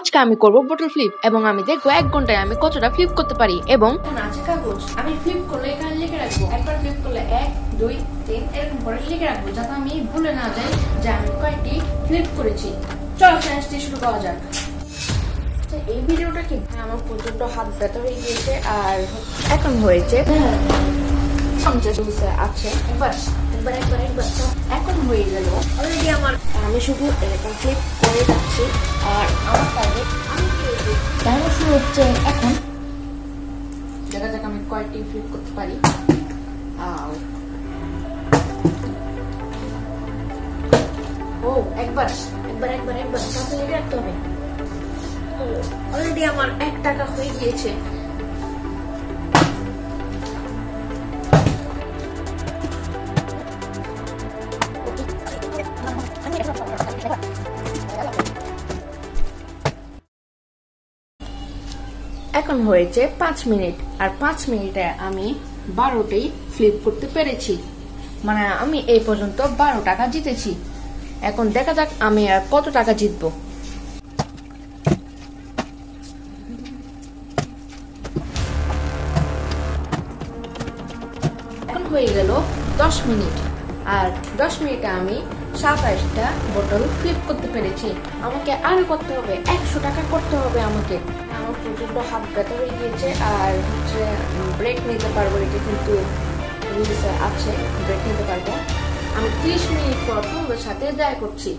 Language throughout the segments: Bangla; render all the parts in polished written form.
আজকে আমি করব বোতল ফ্লিপ এবং আমি দেখবো 1 ঘন্টায় আমি কতটা ফ্লিপ করতে পারি। এবং আছে কাগজ, আমি ফ্লিপ করলে এখানে লিখে রাখবো, একবার ফ্লিপ করলে 1 2 3 এরকম করে লিখে রাখবো, যাতে আমি ভুলে না যাই যে আমি কয়টি ফ্লিপ করেছি। চলো চ্যালেঞ্জটি শুরু করা যাক। এই ভিডিওটা কি আমার প্রচন্ড হাত ব্যথা হয়ে গিয়েছে আর এখন হয়েছে আছে একবার এখন হয়ে গেল অলরেডি আমার। আমি শুধু এরকম ফ্লিপ করে যাচ্ছি আর আমার টার্গেট আমি টাইমার শুরু হচ্ছে এখন। দেখা যাক আমি কয়টি ফ্লিপ করতে পারি। ও একবার তাতে লেগে রাখতে হবে। অলরেডি আমার 1 টাকা হয়ে গিয়েছে। এখন হয়েছে 5 মিনিট আর 5 মিনিটে আমি 12টি ফ্লিপ করতে পেরেছি, মানে আমি এই পর্যন্ত 12 টাকা জিতেছি। এখন দেখা যাক আমি আর কত টাকা জিতবো। এখন হয়ে গেল 10 মিনিট আর 10 মিনিটে আমি 27টা বোতল ফ্লিপ করতে পেরেছি। আমাকে আরো করতে হবে, 100 টাকা করতে হবে আমাকে। আমার প্রচন্ড হাত ব্যথা হয়ে গিয়েছে আর ব্রেক নিতে পারবো, এটা কিন্তু রুলসে আছে, ব্রেক নিতে পারবো। আমি 30 মিনিট পর তোমাদের সাথে দেখা করছি।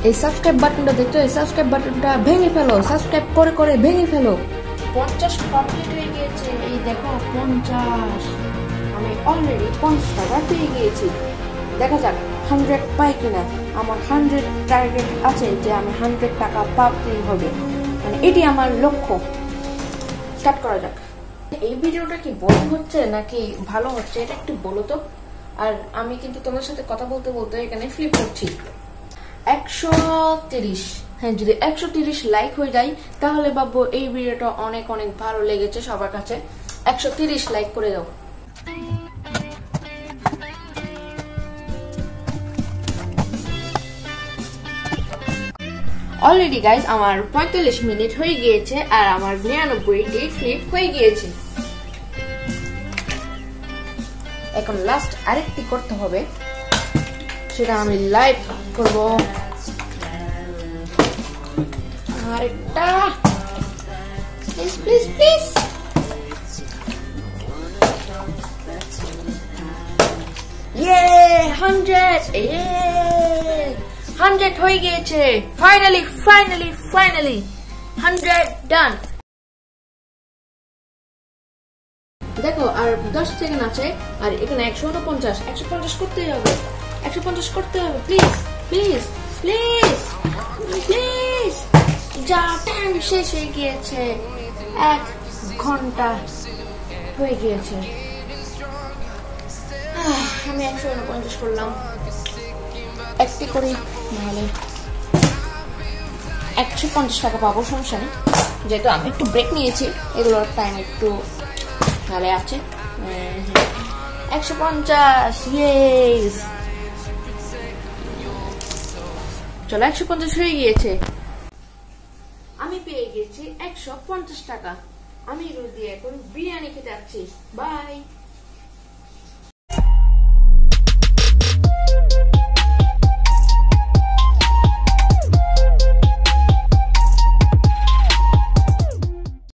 এই সাবস্ক্রাইব বাটনটা দেখছো, এই সাবস্ক্রাইব বাটনটা ভেঙে ফেলো, সাবস্ক্রাইব করে ভেঙে ফেলো। 50 কমপ্লিট হয়ে গিয়েছে, এই দেখো 50। আমি অলরেডি 50 টাকা পেয়ে গিয়েছি। দেখা যাক 100 পাই কিনা। আমার 100 টার্গেট আছে যে আমি 100 টাকা পাতেই হবে, মানে এটি আমার লক্ষ্য। স্টার্ট করা যাক। এই ভিডিওটা কি বোরিং হচ্ছে নাকি ভালো হচ্ছে এটা একটু বলো তো। আর আমি কিন্তু তোমার সাথে কথা বলতে বলতে এখানে ফ্লিপ করছি। 130, হ্যাঁ, যদি 130 লাইক হয়ে যায় তাহলে ভাববো এই ভিডিওটা অনেক ভালো লেগেছে সবার কাছে। 130 লাইক করে দাও। অলরেডি গাইজ আমার 45 মিনিট হয়ে গিয়েছে আর আমার 99টি ফ্লিপ হয়ে গিয়েছে। এখন লাস্ট আরেকটি করতে হবে, সেটা আমি লাইভ করব। আরেকটা প্লিজ ইয়ে 100 হয়ে গিয়েছে। ফাইনালি 100 ডান। দেখো আর 10 সেকেন্ড আছে আর এখানে 149 করতেই হবে। 150 করতে হবে, প্লিজ যা টাইম শেষ হয়ে গিয়েছে। 1 ঘন্টা হয়ে গিয়েছে। আমি 149 করলাম, একটি করি নাহলে 150 টাকা পাবো, সমস্যা নেই। যেহেতু আমি একটু ব্রেক নিয়েছি, এগুলোর টাইম একটু ভালো আছে। 150, ইয়েস। চলো 150 হয়ে গিয়েছে। আমি পেয়ে গেছি 150 টাকা। আমি দিয়ে এখন বিরিয়ানি খেতে যাচ্ছি। বাই।